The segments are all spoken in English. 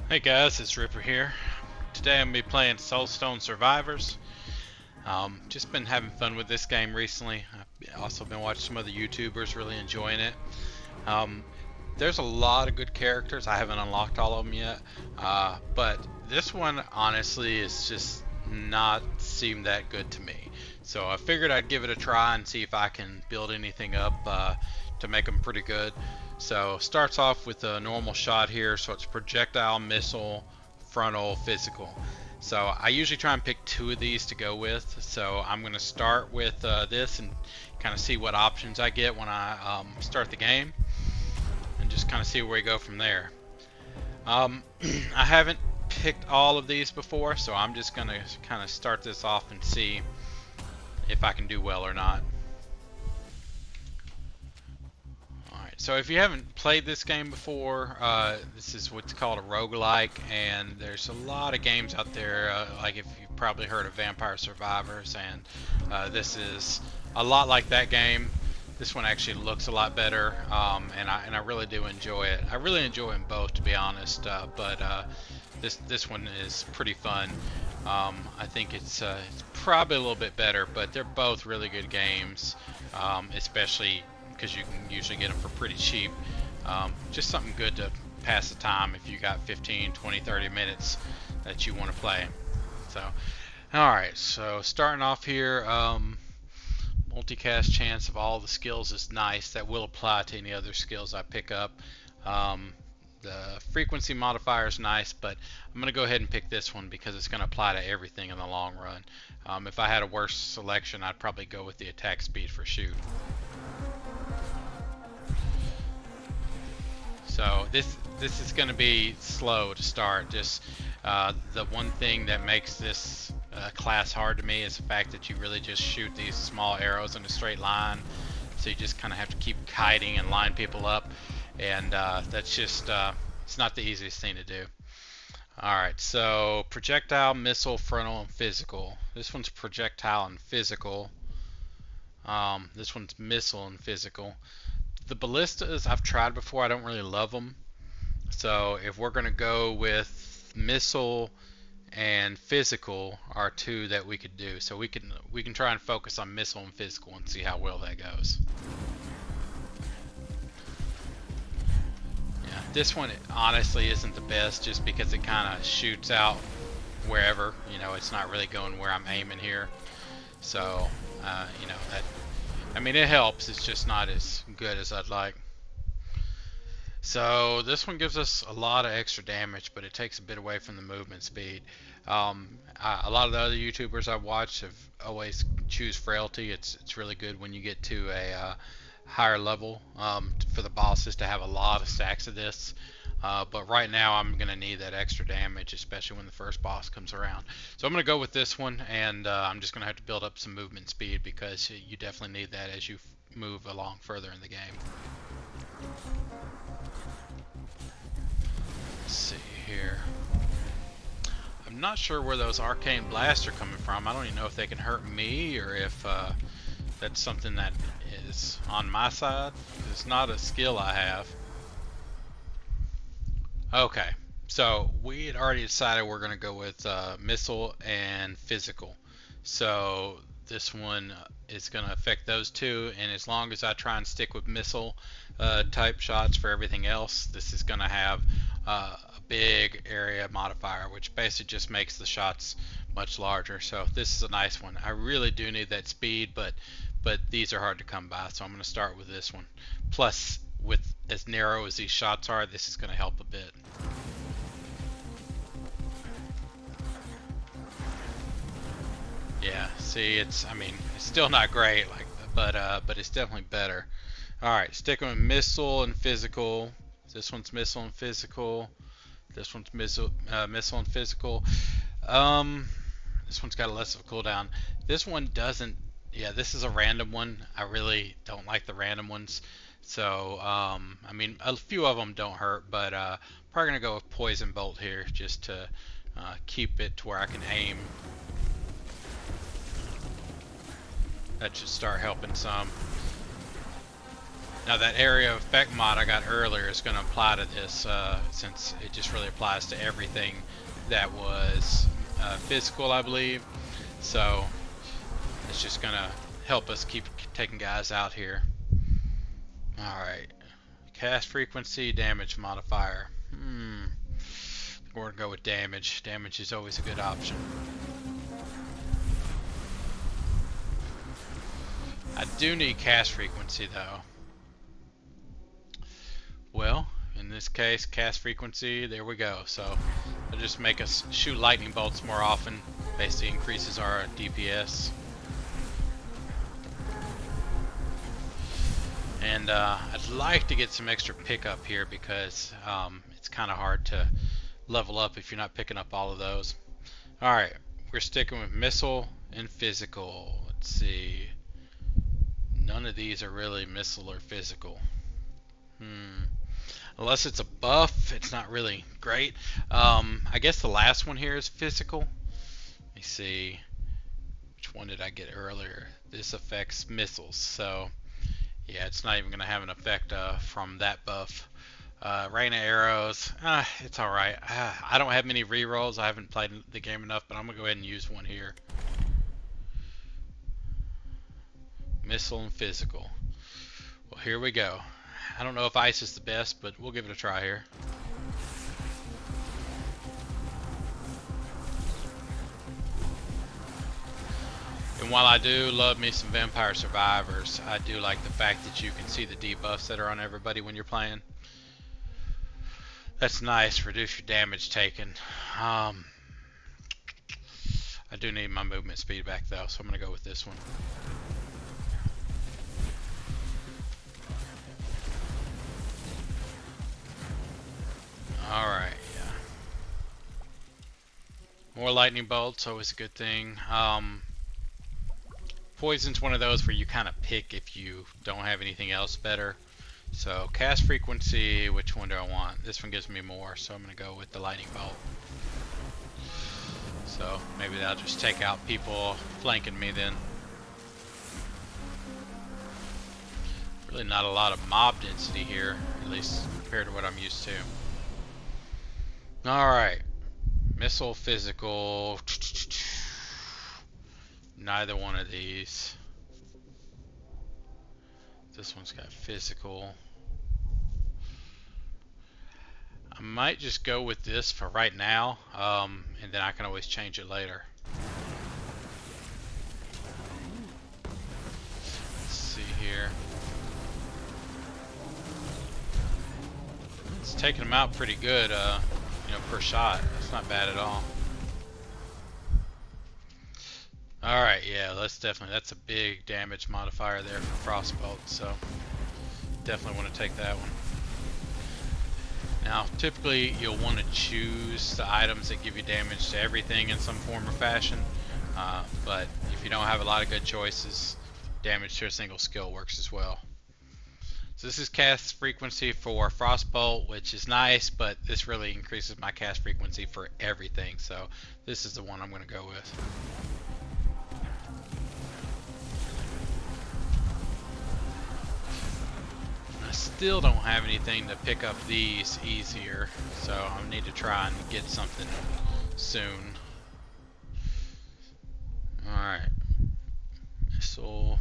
Hey guys, it's Ripper here. Today I'm going to be playing Soulstone Survivors. Just been having fun with this game recently. I've also been watching some other YouTubers really enjoying it. Um, there's a lot of good characters. I haven't unlocked all of them yet. But this one honestly is just not seemed that good to me. So I figured I'd give it a try and see if I can build anything up to make them pretty good. So starts off with a normal shot here. So it's projectile, missile, frontal, physical. So I usually try and pick two of these to go with. So I'm going to start with this and kind of see what options I get when I start the game, and just kind of see where we go from there. I haven't picked all of these before, so I'm just going to kind of start this off and see if I can do well or not. Alright, so if you haven't played this game before, this is what's called a roguelike, and there's a lot of games out there, like if you've probably heard of Vampire Survivors, and this is a lot like that game. This one actually looks a lot better, and I really do enjoy it. I really enjoy them both, to be honest, but this one is pretty fun. I think it's probably a little bit better, but they're both really good games, especially because you can usually get them for pretty cheap. Just something good to pass the time if you got 15, 20, 30 minutes that you want to play. So, alright, so starting off here, multicast chance of all the skills is nice. That will apply to any other skills I pick up. The frequency modifier is nice, but I'm going to go ahead and pick this one because it's going to apply to everything in the long run. If I had a worse selection, I'd probably go with the attack speed for shoot. So this is going to be slow to start. Just the one thing that makes this class hard to me is the fact that you really just shoot these small arrows in a straight line. So you just kind of have to keep kiting and line people up, and that's just it's not the easiest thing to do. Alright, so projectile, missile, frontal, and physical. This one's projectile and physical. This one's missile and physical. The ballistas I've tried before. I don't really love them. So if we're going to go with missile and physical are two that we could do. So we can try and focus on missile and physical and see how well that goes. Yeah, this one honestly isn't the best just because it kind of shoots out wherever. You know, it's not really going where I'm aiming here. So, you know, that, I mean, it helps. It's just not as good as I'd like. So this one gives us a lot of extra damage, but it takes a bit away from the movement speed. A lot of the other YouTubers I've watched have always choose frailty. It's really good when you get to a higher level for the bosses to have a lot of stacks of this. But right now I'm going to need that extra damage, especially when the first boss comes around. So I'm going to go with this one, and I'm just going to have to build up some movement speed because you definitely need that as you move along further in the game. Let's see here. I'm not sure where those arcane blasts are coming from. I don't even know if they can hurt me or if that's something that is on my side. It's not a skill I have. Okay, so we had already decided we're going to go with missile and physical. So this one is going to affect those two, and as long as I try and stick with missile type shots for everything else, this is going to have a big area modifier, which basically just makes the shots much larger. So this is a nice one. I really do need that speed, but these are hard to come by, so I'm going to start with this one. Plus, with as narrow as these shots are, this is going to help a bit. Yeah, see, I mean, it's still not great, like, but it's definitely better. All right, sticking with missile and physical. This one's missile and physical. This one's missile and physical. This one's got less of a cooldown. This one doesn't. Yeah, this is a random one. I really don't like the random ones. So, I mean, a few of them don't hurt, but probably gonna go with poison bolt here just to keep it to where I can aim. That should start helping some. Now that area effect mod I got earlier is going to apply to this, since it just really applies to everything that was physical, I believe. So it's just going to help us keep taking guys out here. Alright. Cast frequency, damage modifier. We're going to go with damage. Damage is always a good option. I do need cast frequency though. Well, in this case, cast frequency, there we go. So it'll just make us shoot lightning bolts more often. Basically increases our DPS. And I'd like to get some extra pickup here because it's kind of hard to level up if you're not picking up all of those. Alright, we're sticking with missile and physical. Let's see. None of these are really missile or physical. Unless it's a buff, it's not really great. I guess the last one here is physical. Let me see. Which one did I get earlier? This affects missiles, so yeah, it's not even going to have an effect from that buff. Rain of arrows, it's alright. I don't have many rerolls. I haven't played the game enough, but I'm going to go ahead and use one here. Missile and physical. Well, here we go. I don't know if ice is the best, but we'll give it a try here. And while I do love me some Vampire Survivors, I do like the fact that you can see the debuffs that are on everybody when you're playing. That's nice. Reduce your damage taken. I do need my movement speed back though, so I'm going to go with this one. Alright, yeah. More lightning bolts, always a good thing. Poison's one of those where you kind of pick if you don't have anything else better. So cast frequency, which one do I want? This one gives me more, so I'm going to go with the lightning bolt. So maybe that'll just take out people flanking me then. Really not a lot of mob density here, at least compared to what I'm used to. Alright. Missile, physical. Neither one of these. This one's got physical. I might just go with this for right now, and then I can always change it later. Let's see here. It's taking them out pretty good, per shot. That's not bad at all. Alright, yeah, that's a big damage modifier there for Frostbolt, so definitely want to take that one. Now, typically you'll want to choose the items that give you damage to everything in some form or fashion, but if you don't have a lot of good choices, damage to a single skill works as well. So this is cast frequency for Frostbolt, which is nice, but this really increases my cast frequency for everything, so this is the one I'm going to go with. I still don't have anything to pick up these easier, so I need to try and get something soon. Alright. Missile.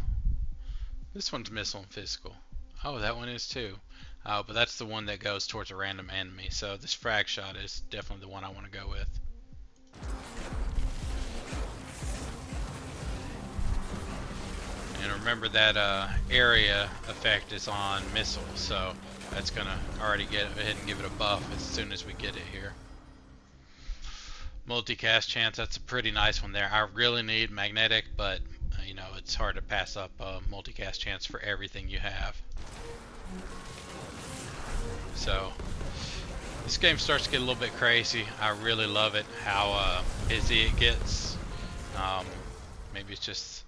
This one's missile and physical. Oh, that one is too. But that's the one that goes towards a random enemy, so this frag shot is definitely the one I want to go with. And remember that area effect is on missiles, so that's gonna already get ahead and give it a buff as soon as we get it here. Multicast chance, that's a pretty nice one there. I really need magnetic, but it's hard to pass up a multicast chance for everything you have. So this game starts to get a little bit crazy. I really love it, how busy it gets. Maybe it's just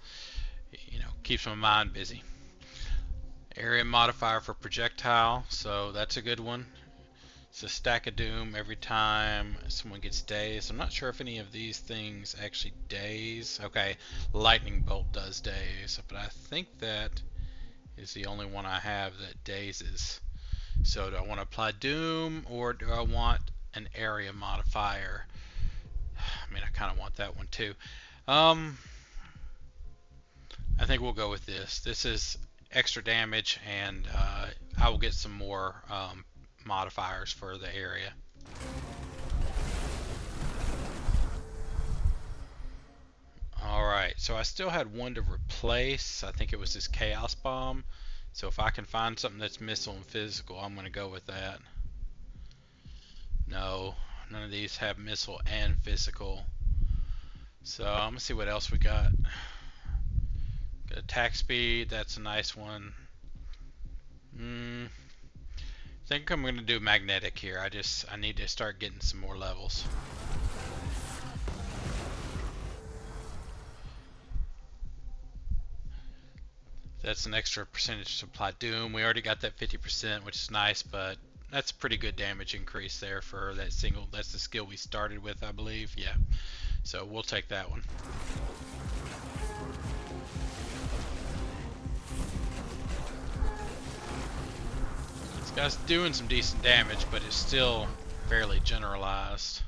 keeps my mind busy. Area modifier for projectile, so that's a good one. It's a stack of doom every time someone gets dazed. I'm not sure if any of these things actually daze. Okay, lightning bolt does daze, but I think that is the only one I have that dazes. So do I want to apply Doom, or do I want an area modifier? I mean, I kind of want that one too. I think we'll go with this. This is extra damage, and I will get some more modifiers for the area. Alright, so I still had one to replace. I think it was this Chaos Bomb. So if I can find something that's missile and physical, I'm going to go with that. No, none of these have missile and physical. So I'm going to see what else we got. Got attack speed, that's a nice one. I think I'm going to do magnetic here. I need to start getting some more levels. That's an extra percentage to apply Doom. We already got that 50%, which is nice, but that's a pretty good damage increase there for that single. That's the skill we started with, I believe. Yeah. So we'll take that one. This guy's doing some decent damage, but it's still fairly generalized.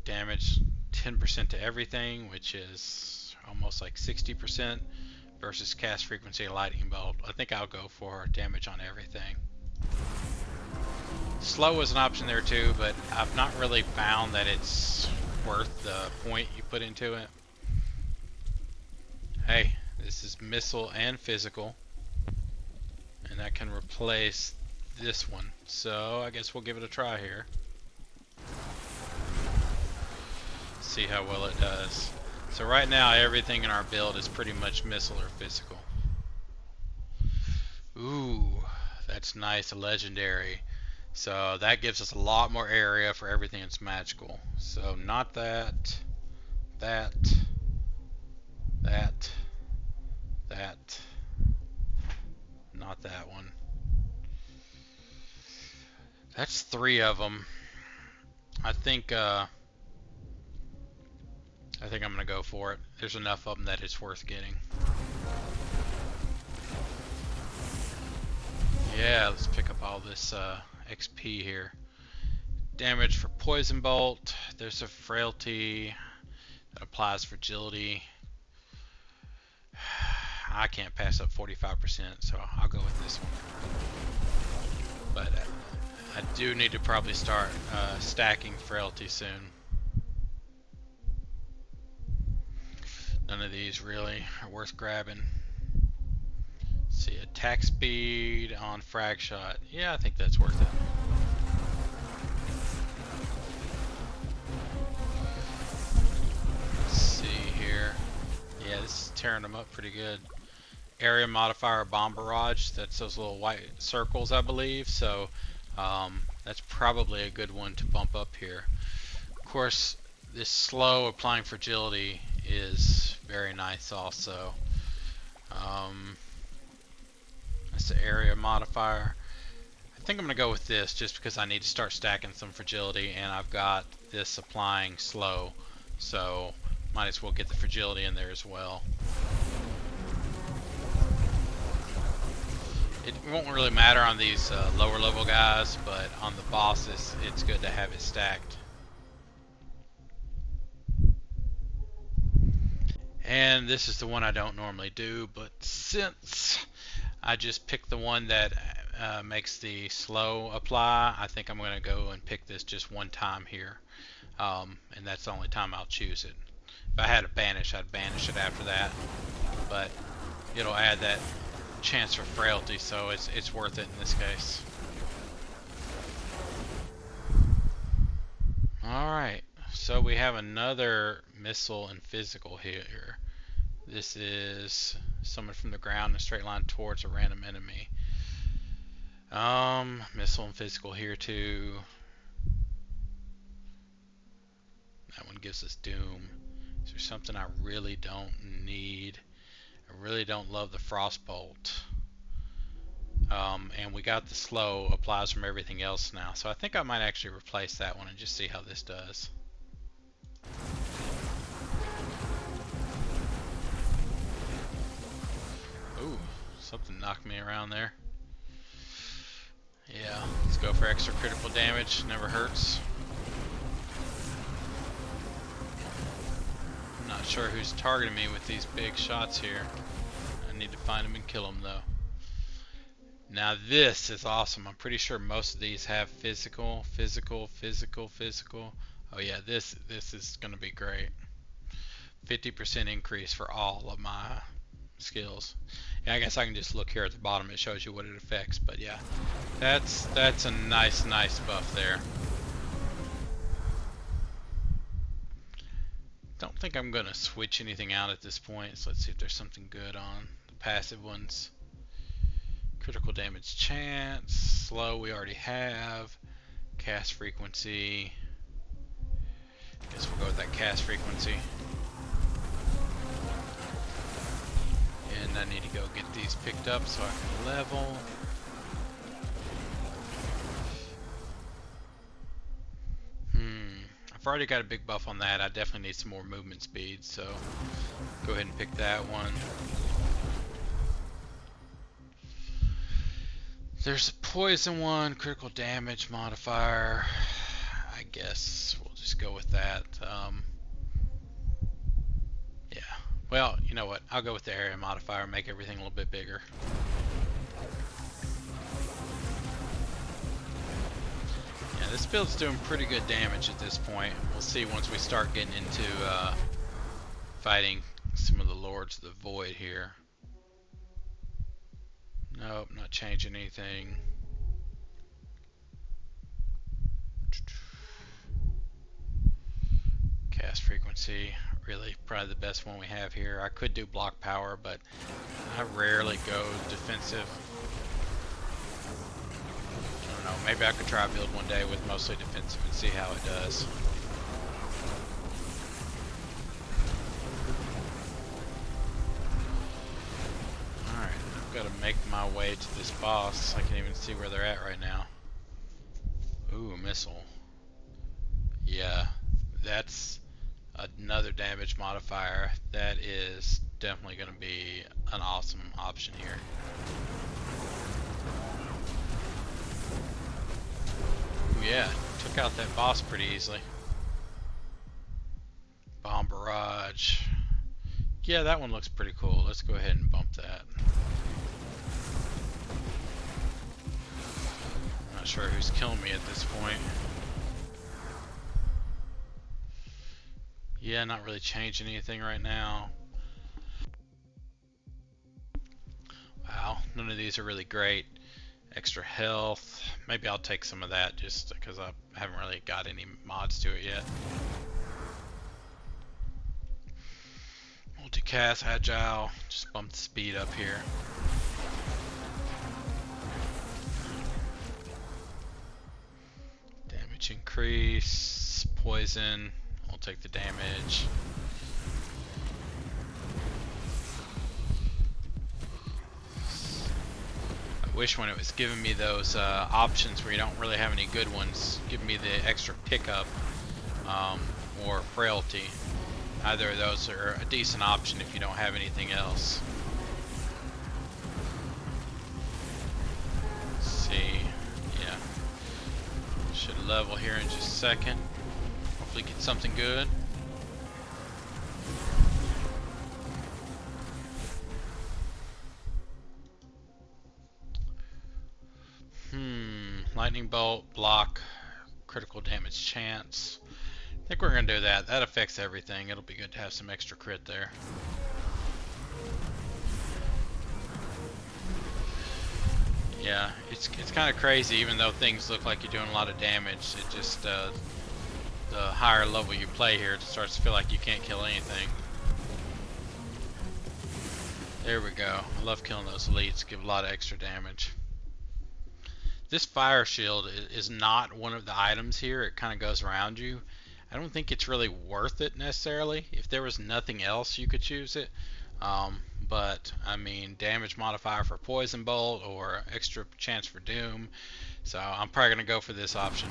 Damage 10% to everything, which is almost like 60%. Versus cast frequency lightning bolt. I think I'll go for damage on everything. Slow is an option there too, but I've not really found that it's worth the point you put into it. Hey, this is missile and physical, and that can replace this one. So I guess we'll give it a try here. See how well it does. So right now everything in our build is pretty much missile or physical. Ooh, that's nice, a legendary. So that gives us a lot more area for everything that's magical. So not that, that, not that one. That's 3 of them. I think I'm gonna go for it. There's enough of them that it's worth getting. Yeah, let's pick up all this XP here. Damage for Poison Bolt. There's a Frailty that applies fragility. I can't pass up 45%, so I'll go with this one. But I do need to probably start stacking Frailty soon. None of these really are worth grabbing. Let's see, attack speed on frag shot. Yeah, I think that's worth it. Let's see here. Yeah, this is tearing them up pretty good. Area modifier bomb barrage. That's those little white circles, I believe. So that's probably a good one to bump up here. Of course, this slow applying fragility is very nice also. That's the area modifier. I think I'm going to go with this just because I need to start stacking some fragility, and I've got this applying slow, so might as well get the fragility in there as well. It won't really matter on these lower level guys, but on the bosses it's good to have it stacked. And this is the one I don't normally do, but since I just picked the one that makes the slow apply, I think I'm going to go and pick this just one time here. And that's the only time I'll choose it. If I had to banish, I'd banish it after that. But it'll add that chance for frailty, so it's worth it in this case. Alright, so we have another missile and physical here. This is someone from the ground in a straight line towards a random enemy. Missile and physical here too. That one gives us doom. Is there something I really don't need? I really don't love the frostbolt. And we got the slow applies from everything else now. So I think I might actually replace that one and just see how this does. Ooh, something knocked me around there. Yeah, let's go for extra critical damage. Never hurts. I'm not sure who's targeting me with these big shots here. I need to find them and kill them though. Now this is awesome. I'm pretty sure most of these have physical. Oh yeah, this is going to be great. 50% increase for all of my skills. Yeah, I guess I can just look here at the bottom. It shows you what it affects. But yeah, that's a nice buff there. Don't think I'm gonna switch anything out at this point. So let's see if there's something good on the passive ones. Critical damage chance, slow we already have. Cast frequency. Guess we'll go with that cast frequency. And I need to go get these picked up so I can level. I've already got a big buff on that. I definitely need some more movement speed, so go ahead and pick that one. There's a poison one, critical damage modifier. I guess we'll just go with that. Yeah. Well, you know what? I'll go with the area modifier, make everything a little bit bigger. Yeah, this build's doing pretty good damage at this point. We'll see once we start getting into fighting some of the Lords of the Void here. Nope, not changing anything. Cast frequency, really probably the best one we have here. I could do block power, but I rarely go defensive. I don't know, maybe I could try a build one day with mostly defensive and see how it does. Got to make my way to this boss. I can't even see where they're at right now. Ooh, missile. Yeah, that's another damage modifier. That is definitely going to be an awesome option here. Ooh, yeah, took out that boss pretty easily. Bomb barrage. Yeah, that one looks pretty cool. Let's go ahead and bump that. Not sure who's killing me at this point. Yeah, not really changing anything right now. Wow, none of these are really great. Extra health. Maybe I'll take some of that just because I haven't really got any mods to it yet. Multicast, agile. Just bump the speed up here. Damage increase. Poison. I'll take the damage. I wish when it was giving me those options where you don't really have any good ones, give me the extra pickup or frailty. Either of those are a decent option if you don't have anything else. Let's see, yeah. Should level here in just a second. Hopefully get something good. Lightning bolt, block, critical damage chance. I think we're going to do that. That affects everything. It'll be good to have some extra crit there. Yeah, it's kind of crazy. Even though things look like you're doing a lot of damage, it just the higher level you play here, it starts to feel like you can't kill anything. There we go. I love killing those elites. Give a lot of extra damage. This fire shield is not one of the items here. It kind of goes around you. I don't think it's really worth it necessarily. If there was nothing else, you could choose it. But I mean, damage modifier for poison bolt or extra chance for doom. So I'm probably gonna go for this option.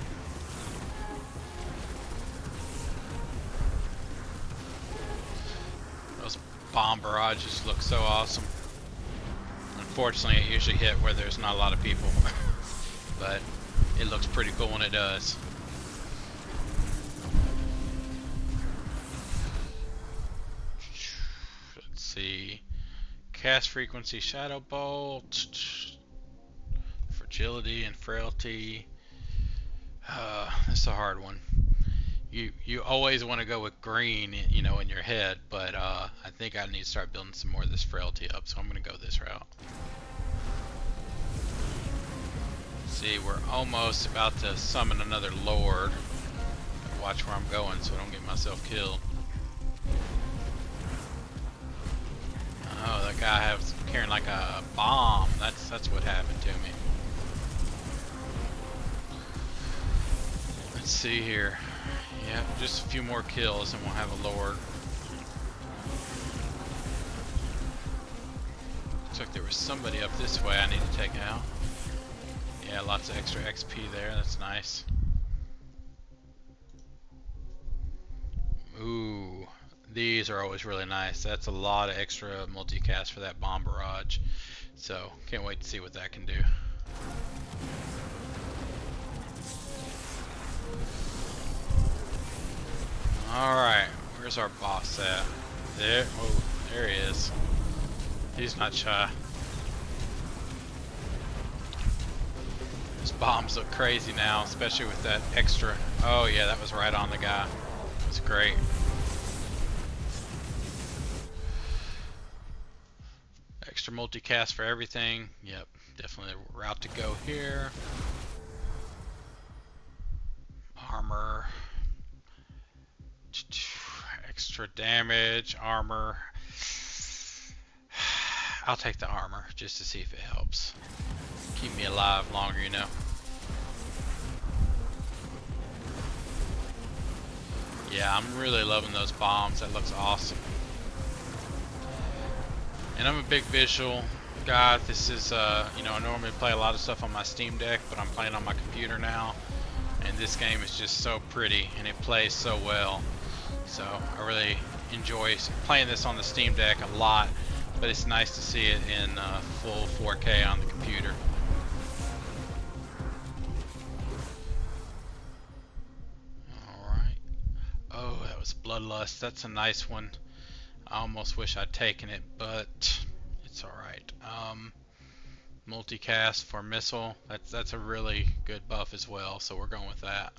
Those bomb barrages look so awesome. Unfortunately, it usually hit where there's not a lot of people, but it looks pretty cool when it does. Let's see. Cast frequency, shadow bolt, fragility and frailty. This is a hard one. You always want to go with green, you know, in your head, but I think I need to start building some more of this frailty up, so I'm gonna go this route. See, we're almost about to summon another lord. Watch where I'm going so I don't get myself killed. Oh, that guy was carrying like a bomb. That's what happened to me. Let's see here. Yeah, just a few more kills and we'll have a lord. Looks like there was somebody up this way I need to take out. Yeah, lots of extra XP there. That's nice. Ooh, these are always really nice. That's a lot of extra multicast for that bomb barrage. So, can't wait to see what that can do. Alright, where's our boss at? There, oh, there he is. He's not shy. These bombs look crazy now, especially with that extra. Oh yeah, that was right on the guy. It's great. Extra multicast for everything. Yep, definitely a route to go here. Armor. Extra damage, armor. I'll take the armor just to see if it helps. Keep me alive longer, you know. Yeah, I'm really loving those bombs. That looks awesome. And I'm a big visual guy. This is, you know, I normally play a lot of stuff on my Steam Deck, but I'm playing on my computer now. And this game is just so pretty, and it plays so well. So I really enjoy playing this on the Steam Deck a lot, but it's nice to see it in full 4K on the computer. Alright. Oh, that was Bloodlust. That's a nice one. I almost wish I'd taken it, but it's alright. Multicast for missile. That's a really good buff as well, so we're going with that.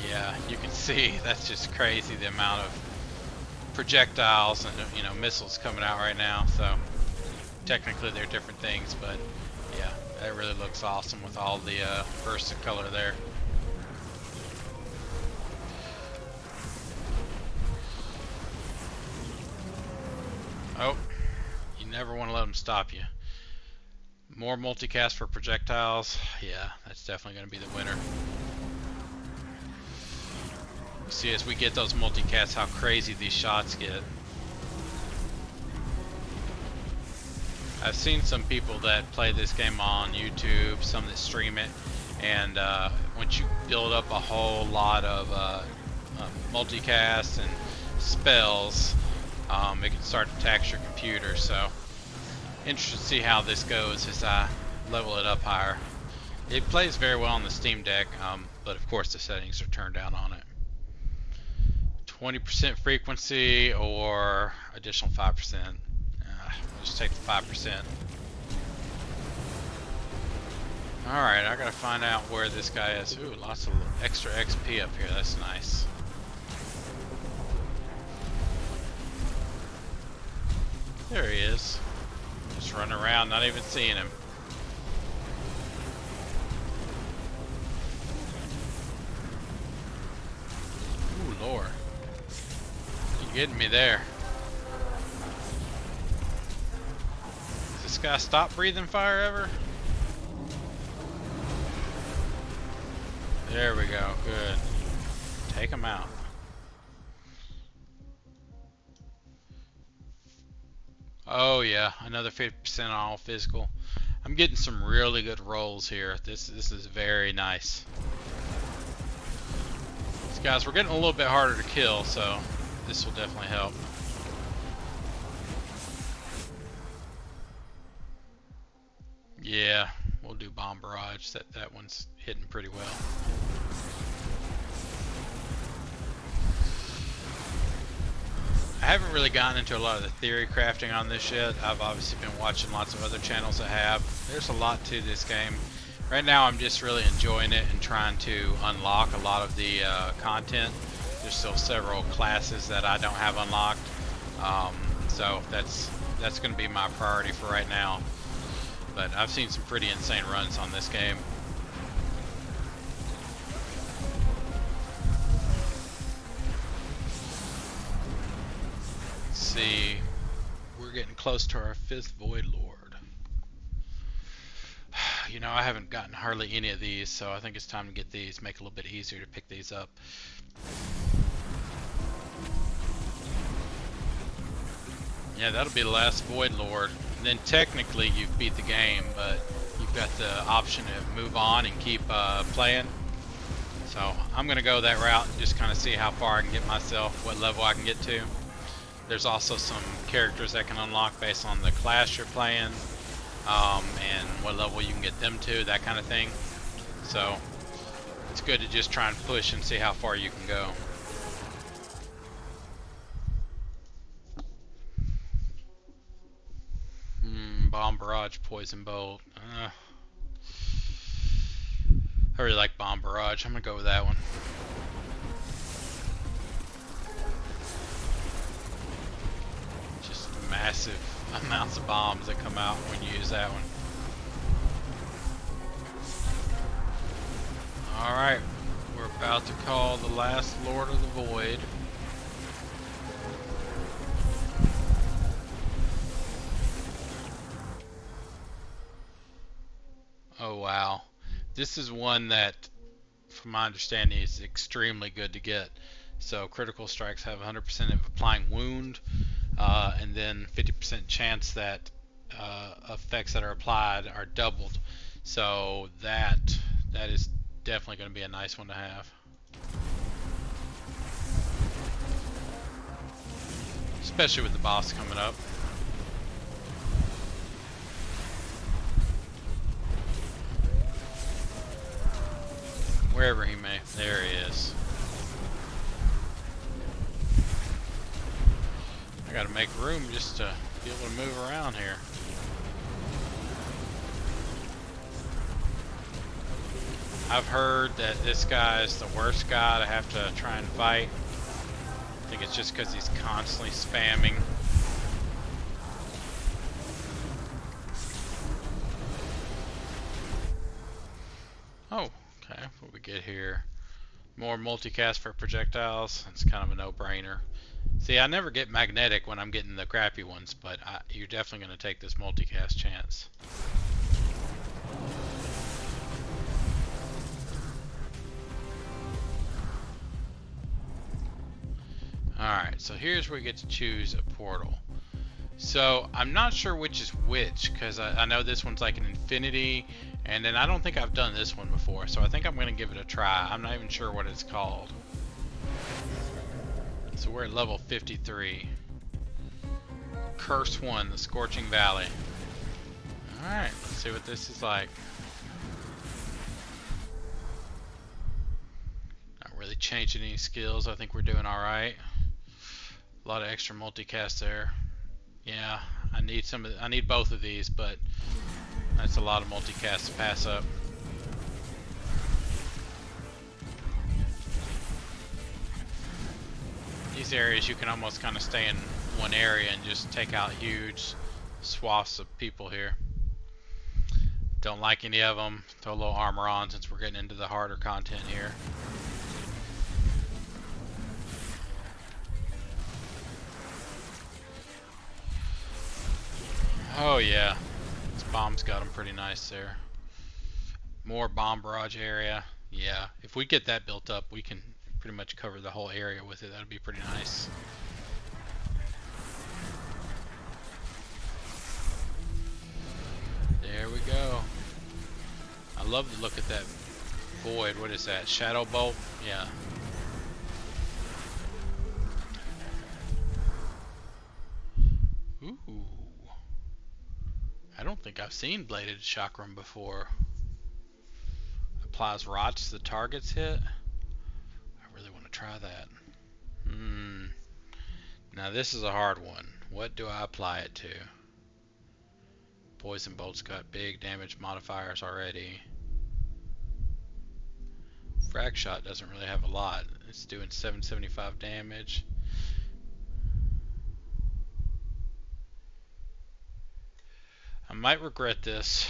Yeah, you can see that's just crazy the amount of projectiles and, you know, missiles coming out right now. So technically they're different things, but yeah, that really looks awesome with all the bursts of color there. Oh, you never want to let them stop you. More multicast for projectiles. Yeah, that's definitely going to be the winner. See, as we get those multicasts, how crazy these shots get. I've seen some people that play this game on YouTube, some that stream it, and once you build up a whole lot of multicasts and spells, it can start to tax your computer. So, interested to see how this goes as I level it up higher. It plays very well on the Steam Deck, but of course the settings are turned down on it. 20% frequency or additional 5%. We'll just take the 5%. Alright, I gotta find out where this guy is. Ooh, lots of extra XP up here. That's nice. There he is. Just running around, not even seeing him. Ooh, Lord. You're getting me there. Does this guy stop breathing fire ever? There we go, good. Take him out. Oh yeah, another 50% on all physical. I'm getting some really good rolls here. This is very nice. These guys, we're getting a little bit harder to kill, so this will definitely help. Yeah, we'll do bomb barrage. That one's hitting pretty well. I haven't really gotten into a lot of the theory crafting on this yet. I've obviously been watching lots of other channels that have. There's a lot to this game. Right now I'm just really enjoying it and trying to unlock a lot of the content. There's still several classes that I don't have unlocked. So that's going to be my priority for right now. But I've seen some pretty insane runs on this game. Let's see, we're getting close to our 5th Void Lord. You know, I haven't gotten hardly any of these, so I think it's time to get these, make it a little bit easier to pick these up. Yeah, that'll be the last Void Lord. And then technically you've beat the game, but you've got the option to move on and keep playing. So I'm going to go that route and just kind of see how far I can get myself, what level I can get to. There's also some characters that can unlock based on the class you're playing, and what level you can get them to, that kind of thing. So it's good to just try and push and see how far you can go. Bomb barrage, poison bolt. I really like bomb barrage. I'm gonna go with that one. Just massive amounts of bombs that come out when you use that one. Alright, we're about to call the last Lord of the Void. Oh wow. This is one that, from my understanding, is extremely good to get. So critical strikes have 100% of applying wound, and then 50% chance that effects that are applied are doubled. So that is definitely going to be a nice one to have. Especially with the boss coming up. Wherever he may. There he is. I gotta make room just to be able to move around here. I've heard that this guy is the worst guy to have to try and fight. I think it's just because he's constantly spamming. Oh, okay. What we get here? More multicast for projectiles. It's kind of a no-brainer. See, I never get magnetic when I'm getting the crappy ones, but you're definitely going to take this multicast chance. Alright, so here's where you get to choose a portal. So I'm not sure which is which, because I know this one's like an infinity, and then I don't think I've done this one before, so I think I'm going to give it a try. I'm not even sure what it's called. So we're at level 53. Curse 1, the Scorching Valley. Alright, let's see what this is like. Not really changing any skills. I think we're doing alright. A lot of extra multicast there. Yeah, I need both of these, but that's a lot of multicast to pass up. These areas you can almost kind of stay in one area and just take out huge swaths of people here. Don't like any of them. Throw a little armor on since we're getting into the harder content here. Oh yeah, this bomb's got them pretty nice there. More bomb barrage area. Yeah, if we get that built up, we can pretty much cover the whole area with it. That'd be pretty nice. There we go. I love the look at that void. What is that? Shadow bolt? Yeah. Ooh. I don't think I've I've seen bladed chakram before. Applies rods to the target's hit. I really want to try that. Now this is a hard one. What do I apply it to? Poison bolt's got big damage modifiers already. Frag shot doesn't really have a lot. It's doing 775 damage. I might regret this,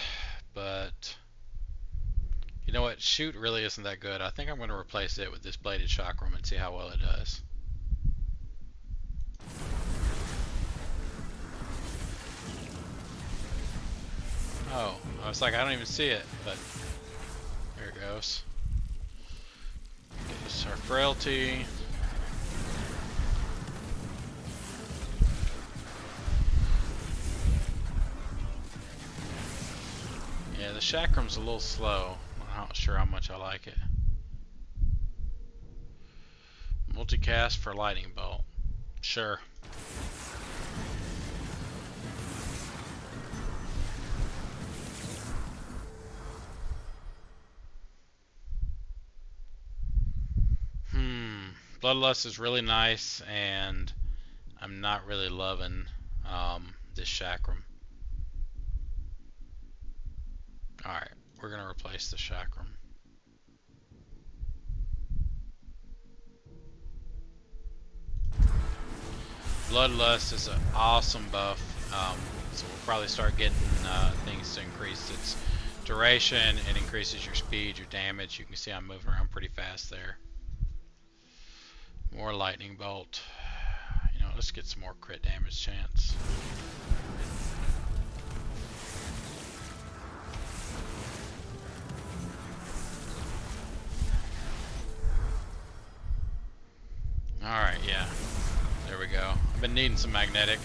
but you know what? Shoot really isn't that good. I think I'm going to replace it with this bladed chakram and see how well it does. Oh, I was like, I don't even see it, but there it goes. It's our frailty. Yeah, the chakram's a little slow. I'm not sure how much I like it. Multicast for lightning bolt. Sure. Bloodlust is really nice, and I'm not really loving this chakram. Alright, we're going to replace the chakram. Bloodlust is an awesome buff, so we'll probably start getting things to increase its duration. It increases your speed, your damage. You can see I'm moving around pretty fast there. More lightning bolt. You know, let's get some more crit damage chance. Alright, yeah. There we go. I've been needing some magnetic.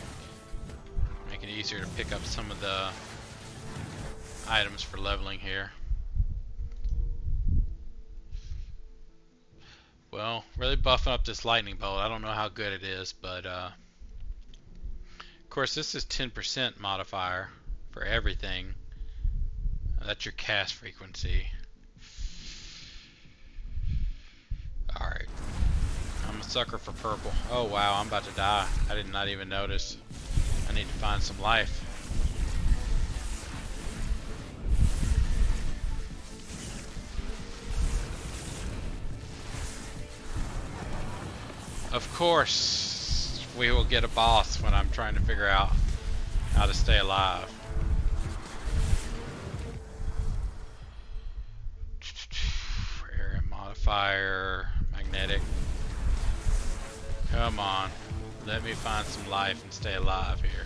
Make it easier to pick up some of the items for leveling here. Well, really buffing up this lightning bolt. I don't know how good it is, but of course this is 10% modifier for everything. That's your cast frequency. Alright. I'm a sucker for purple. Oh wow, I'm about to die. I did not even notice. I need to find some life. Of course, we will get a boss when I'm trying to figure out how to stay alive. Area modifier, magnetic. Come on, let me find some life and stay alive here.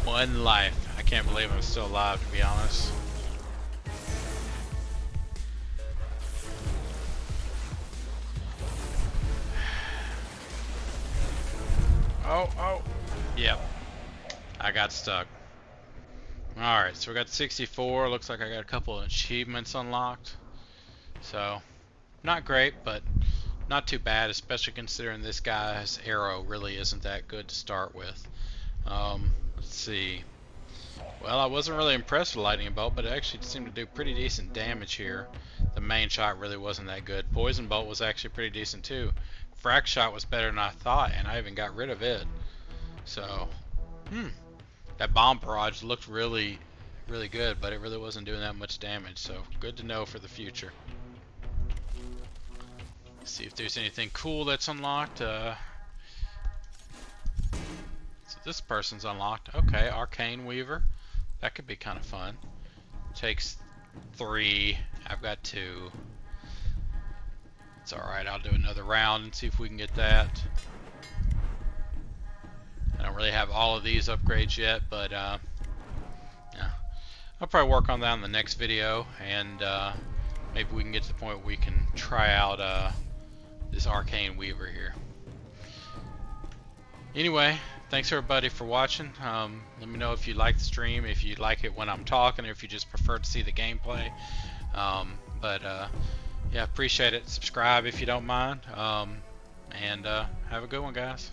One life. I can't believe I'm still alive, to be honest. Oh, yep. I got stuck. Alright, so we got 64. Looks like I got a couple of achievements unlocked. So, not great, but not too bad, especially considering this guy's arrow really isn't that good to start with. Let's see. Well, I wasn't really impressed with Lightning Bolt, but it actually seemed to do pretty decent damage here. The main shot really wasn't that good. Poison Bolt was actually pretty decent too. Frag Shot was better than I thought, and I even got rid of it. So, that bomb barrage looked really good, but it really wasn't doing that much damage. So, good to know for the future. Let's see if there's anything cool that's unlocked. So this person's unlocked. Okay, Arcane Weaver. That could be kind of fun. Takes 3. I've got 2. It's alright, I'll do another round and see if we can get that. I don't really have all of these upgrades yet, but yeah. I'll probably work on that in the next video, and maybe we can get to the point where we can try out this Arcane Weaver here. Anyway, thanks everybody for watching. Let me know if you like the stream, if you like it when I'm talking, or if you just prefer to see the gameplay. Yeah, appreciate it. Subscribe if you don't mind. And have a good one, guys.